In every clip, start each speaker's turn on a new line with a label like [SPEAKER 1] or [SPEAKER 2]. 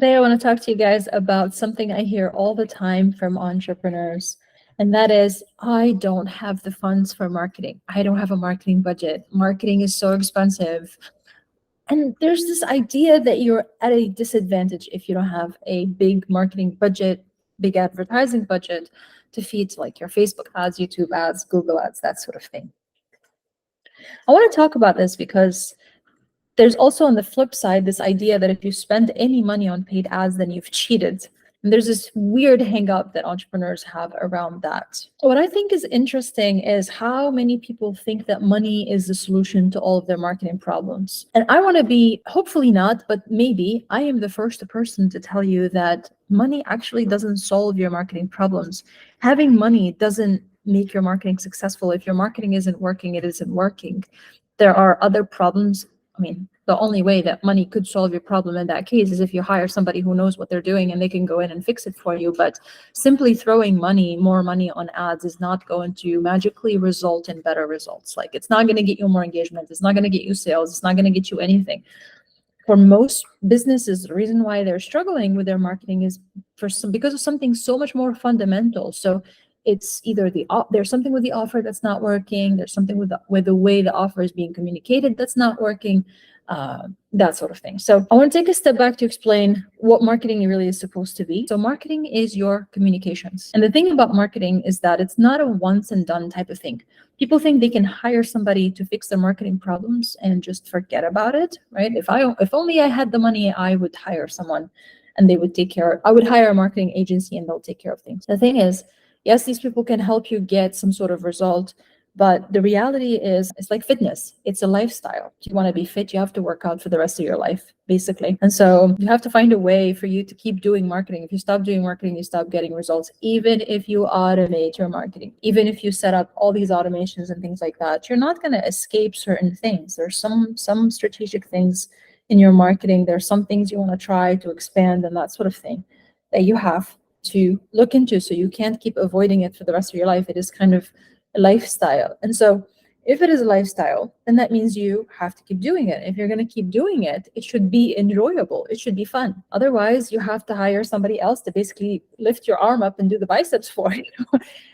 [SPEAKER 1] Today, I want to talk to you guys about something I hear all the time from entrepreneurs, and that is, I don't have the funds for marketing. I don't have a marketing budget. Marketing is so expensive. And there's this idea that you're at a disadvantage if you don't have a big marketing budget, big advertising budget to feed like your Facebook ads, YouTube ads, Google ads, that sort of thing. I want to talk about this because there's also on the flip side this idea that if you spend any money on paid ads, then you've cheated. And there's this weird hang up that entrepreneurs have around that. What I think is interesting is how many people think that money is the solution to all of their marketing problems. And I want to be, hopefully not, but maybe I am the first person to tell you that money actually doesn't solve your marketing problems. Having money doesn't make your marketing successful. If your marketing isn't working, it isn't working. There are other problems. I mean, the only way that money could solve your problem in that case is if you hire somebody who knows what they're doing and they can go in and fix it for you. But simply throwing more money on ads is not going to magically result in better results. Like, it's not going to get you more engagement. It's not going to get you sales. It's not going to get you anything. For most businesses, the reason why they're struggling with their marketing is because of something so much more fundamental. So it's either there's something with the offer that's not working, there's something with the way the offer is being communicated that's not working, that sort of thing. So I want to take a step back to explain what marketing really is supposed to be. So marketing is your communications. And the thing about marketing is that it's not a once and done type of thing. People think they can hire somebody to fix their marketing problems and just forget about it, right? If only I had the money, I would hire someone and they would take care. I would hire a marketing agency and they'll take care of things. The thing is, yes, these people can help you get some sort of result, but the reality is it's like fitness. It's a lifestyle. If you want to be fit, you have to work out for the rest of your life, basically. And so you have to find a way for you to keep doing marketing. If you stop doing marketing, you stop getting results. Even if you automate your marketing, even if you set up all these automations and things like that, you're not going to escape certain things. There's some strategic things in your marketing. There's some things you want to try to expand and that sort of thing that you have to look into. So you can't keep avoiding it for the rest of your life. It is kind of a lifestyle. And so if it is a lifestyle, then that means you have to keep doing it. If you're going to keep doing it, it should be enjoyable. It should be fun. Otherwise, you have to hire somebody else to basically lift your arm up and do the biceps for you.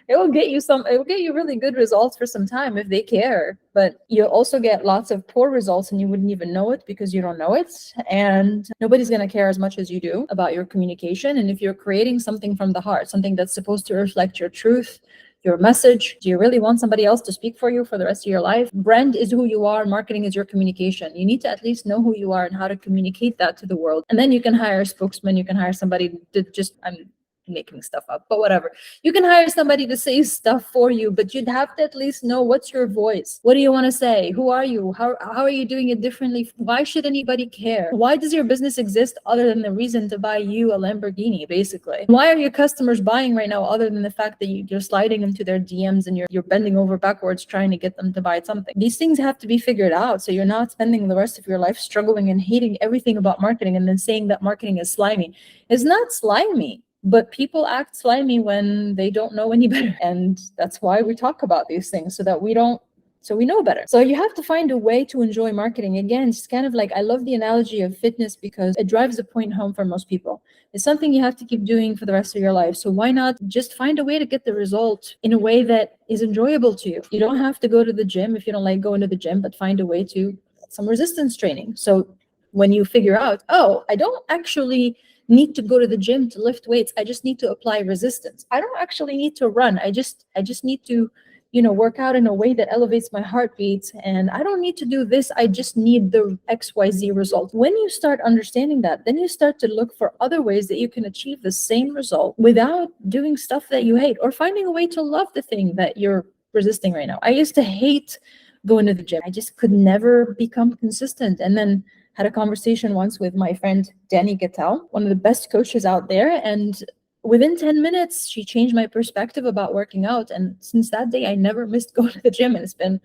[SPEAKER 1] It will get you really good results for some time if they care, but you'll also get lots of poor results and you wouldn't even know it because you don't know it. And nobody's going to care as much as you do about your communication. And if you're creating something from the heart, something that's supposed to reflect your truth, your message, do you really want somebody else to speak for you for the rest of your life? Brand is who you are. Marketing is your communication. You need to at least know who you are and how to communicate that to the world. And then you can hire a spokesman. You can hire somebody to I'm making stuff up, but whatever. You can hire somebody to say stuff for you, but you'd have to at least know what's your voice. What do you want to say? Who are you? How are you doing it differently? Why should anybody care? Why does your business exist other than the reason to buy you a Lamborghini, basically? Why are your customers buying right now other than the fact that you're sliding into their DMs and you're bending over backwards trying to get them to buy something? These things have to be figured out so you're not spending the rest of your life struggling and hating everything about marketing and then saying that marketing is slimy. It's not slimy. But people act slimy when they don't know any better. And that's why we talk about these things, so we know better. So you have to find a way to enjoy marketing. Again, it's kind of like, I love the analogy of fitness because it drives the point home for most people. It's something you have to keep doing for the rest of your life. So why not just find a way to get the result in a way that is enjoyable to you? You don't have to go to the gym if you don't like going to the gym, but find a way to some resistance training. So when you figure out, oh, I don't actually need to go to the gym to lift weights, I just need to apply resistance. I don't actually need to run. I just need to, work out in a way that elevates my heartbeat. And I don't need to do this. I just need the XYZ result. When you start understanding that, then you start to look for other ways that you can achieve the same result without doing stuff that you hate or finding a way to love the thing that you're resisting right now. I used to hate going to the gym. I just could never become consistent. And then had a conversation once with my friend Danny Gattel, one of the best coaches out there, and within 10 minutes she changed my perspective about working out. And since that day I never missed going to the gym. And it's been,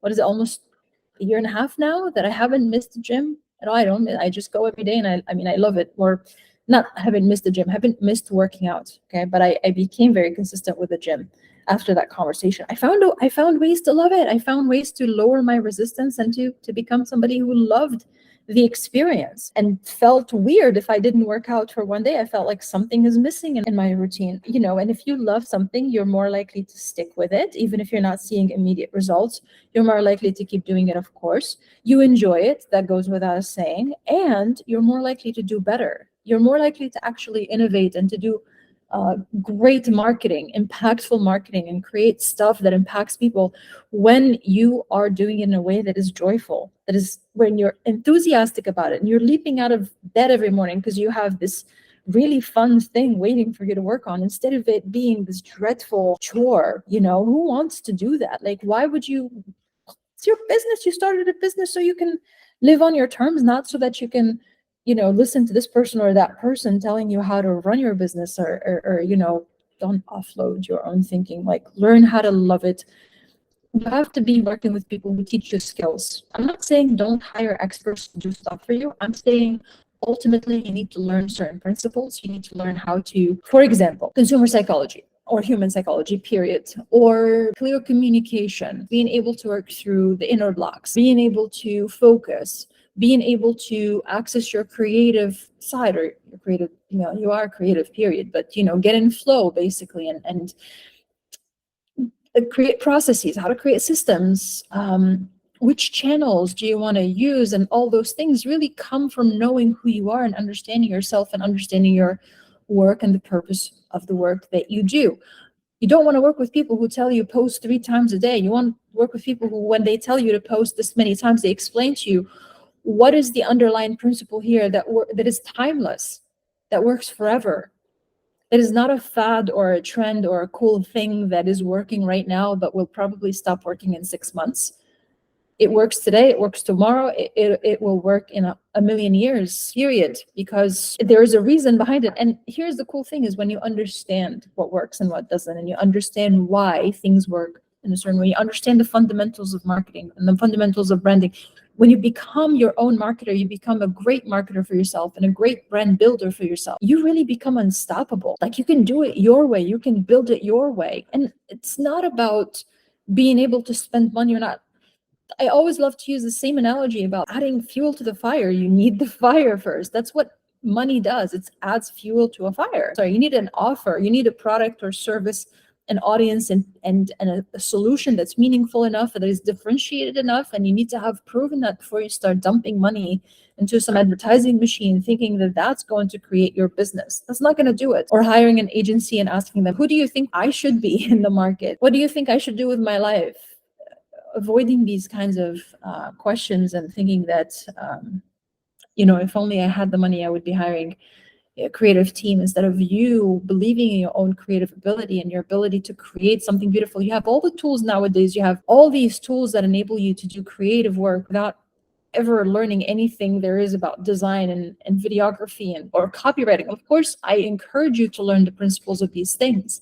[SPEAKER 1] almost a year and a half now that I haven't missed the gym at all. I just go every day, and I love it. Or not haven't missed the gym, haven't missed working out, okay? But I became very consistent with the gym after that conversation. I found ways to love it. I found ways to lower my resistance and to become somebody who loved the experience, and felt weird if I didn't work out for one day. I felt like something is missing in my routine, and if you love something, you're more likely to stick with it. Even if you're not seeing immediate results, you're more likely to keep doing it, of course. You enjoy it, that goes without saying, and you're more likely to do better. You're more likely to actually innovate and to do great marketing, impactful marketing, and create stuff that impacts people when you are doing it in a way that is joyful, that is when you're enthusiastic about it and you're leaping out of bed every morning because you have this really fun thing waiting for you to work on, instead of it being this dreadful chore. Who wants to do that? Like, why would you? It's your business. You started a business so you can live on your terms, not so that you can listen to this person or that person telling you how to run your business, or don't offload your own thinking. Like, learn how to love it. You have to be working with people who teach you skills. I'm not saying don't hire experts to do stuff for you. I'm saying ultimately you need to learn certain principles. You need to learn how to, for example, consumer psychology or human psychology, period, or clear communication, being able to work through the inner blocks, being able to focus, being able to access your creative side, or your creative, you are creative, period, but get in flow basically, and create processes, how to create systems, which channels do you want to use, and all those things really come from knowing who you are and understanding yourself and understanding your work and the purpose of the work that you do. You don't want to work with people who tell you post 3 times a day. You want to work with people who, when they tell you to post this many times, they explain to you what is the underlying principle here that is timeless, that works forever. It is not a fad or a trend or a cool thing that is working right now but will probably stop working in 6 months. It works today, it works tomorrow, it will work in a million years, period, because there is a reason behind it. And here's the cool thing is, when you understand what works and what doesn't, and you understand why things work in a certain way, you understand the fundamentals of marketing and the fundamentals of branding. When you become your own marketer, you become a great marketer for yourself and a great brand builder for yourself. You really become unstoppable. Like, you can do it your way, you can build it your way. And it's not about being able to spend money or not. I always love to use the same analogy about adding fuel to the fire. You need the fire first. That's what money does. It adds fuel to a fire. So you need an offer, you need a product or service, an audience, and a solution that's meaningful enough, that is differentiated enough, and you need to have proven that before you start dumping money into some advertising machine thinking that that's going to create your business. That's not going to do it. Or hiring an agency and asking them, who do you think I should be in the market? What do you think I should do with my life? Avoiding these kinds of questions and thinking that, if only I had the money, I would be hiring a creative team, instead of you believing in your own creative ability and your ability to create something beautiful. You have all the tools nowadays. You have all these tools that enable you to do creative work without ever learning anything there is about design and videography or copywriting. Of course, I encourage you to learn the principles of these things,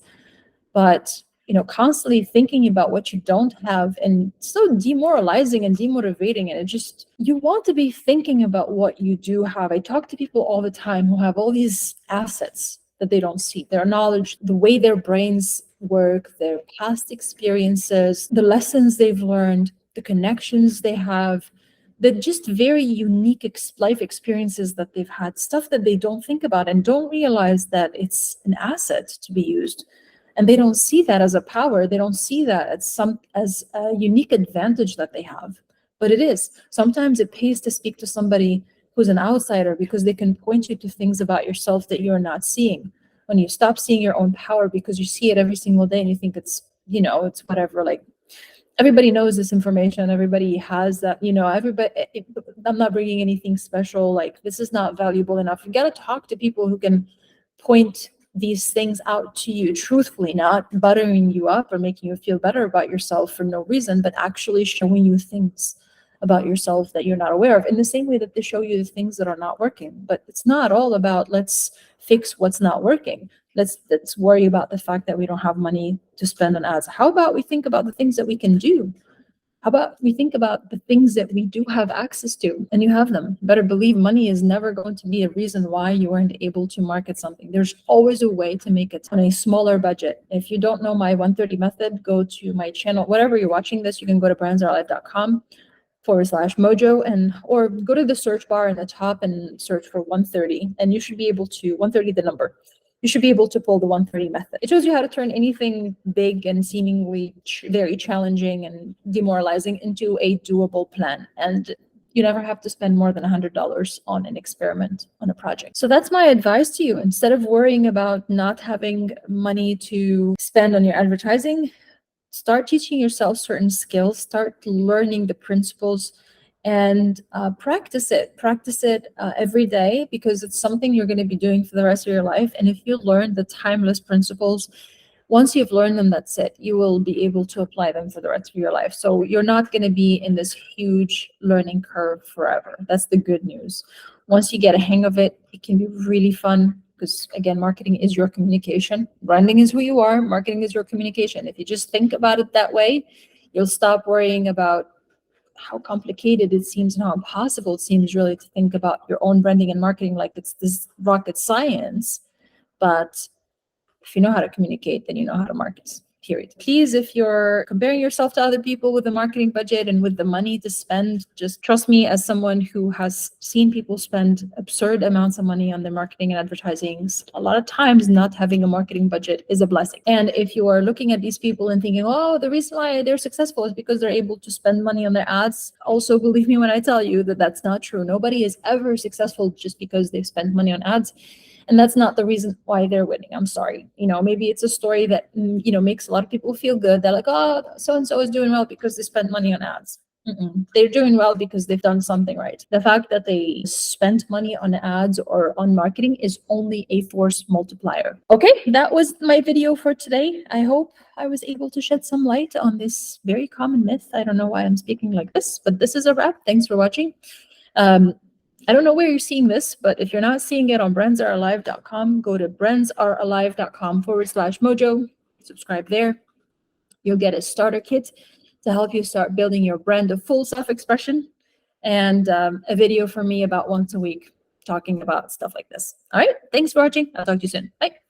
[SPEAKER 1] but constantly thinking about what you don't have, and so demoralizing and demotivating. And you want to be thinking about what you do have. I talk to people all the time who have all these assets that they don't see: their knowledge, the way their brains work, their past experiences, the lessons they've learned, the connections they have, the just very unique life experiences that they've had, stuff that they don't think about and don't realize that it's an asset to be used. And they don't see that as a power. They don't see that as a unique advantage that they have. But it is. Sometimes it pays to speak to somebody who's an outsider, because they can point you to things about yourself that you're not seeing. When you stop seeing your own power because you see it every single day and you think it's whatever, like, everybody knows this information, everybody has that, I'm not bringing anything special, like, this is not valuable enough. You got to talk to people who can point these things out to you truthfully, not buttering you up or making you feel better about yourself for no reason, but actually showing you things about yourself that you're not aware of, in the same way that they show you the things that are not working. But it's not all about let's fix what's not working. Let's worry about the fact that we don't have money to spend on ads. How about we think about the things that we can do? How about we think about the things that we do have access to, and you have them? You better believe money is never going to be a reason why you aren't able to market something. There's always a way to make it on a smaller budget. If you don't know my 130 method, go to my channel. Whatever you're watching this, you can go to brandsarealive.com. /mojo, and or go to the search bar in the top and search for 130, and you should be able to 130 the number. You should be able to pull the 130 method. It shows you how to turn anything big and seemingly very challenging and demoralizing into a doable plan. And you never have to spend more than $100 on an experiment, on a project. So that's my advice to you. Instead of worrying about not having money to spend on your advertising, start teaching yourself certain skills, start learning the principles, and practice it every day, because it's something you're going to be doing for the rest of your life. And if you learn the timeless principles, once you've learned them, that's it. You will be able to apply them for the rest of your life. So you're not going to be in this huge learning curve forever. That's the good news. Once you get a hang of it, it can be really fun, because again, marketing is your communication. Branding is who you are. Marketing is your communication. If you just think about it that way, you'll stop worrying about how complicated it seems and how impossible it seems really to think about your own branding and marketing like it's this rocket science. But if you know how to communicate, then you know how to market, period. Please, if you're comparing yourself to other people with the marketing budget and with the money to spend, just trust me, as someone who has seen people spend absurd amounts of money on their marketing and advertising, a lot of times not having a marketing budget is a blessing. And if you are looking at these people and thinking, oh, the reason why they're successful is because they're able to spend money on their ads, also believe me when I tell you that that's not true. Nobody is ever successful just because they've spent money on ads. And that's not the reason why they're winning. I'm sorry. Maybe it's a story that, makes a lot of people feel good. They're like, oh, so-and-so is doing well because they spent money on ads. They're doing well because they've done something right. The fact that they spent money on ads or on marketing is only a force multiplier. Okay, that was my video for today. I hope I was able to shed some light on this very common myth. I don't know why I'm speaking like this, but this is a wrap. Thanks for watching. I don't know where you're seeing this, but if you're not seeing it on brandsarealive.com, go to brandsarealive.com/mojo, subscribe there. You'll get a starter kit to help you start building your brand of full self-expression, and a video from me about once a week talking about stuff like this. All right, thanks for watching. I'll talk to you soon. Bye.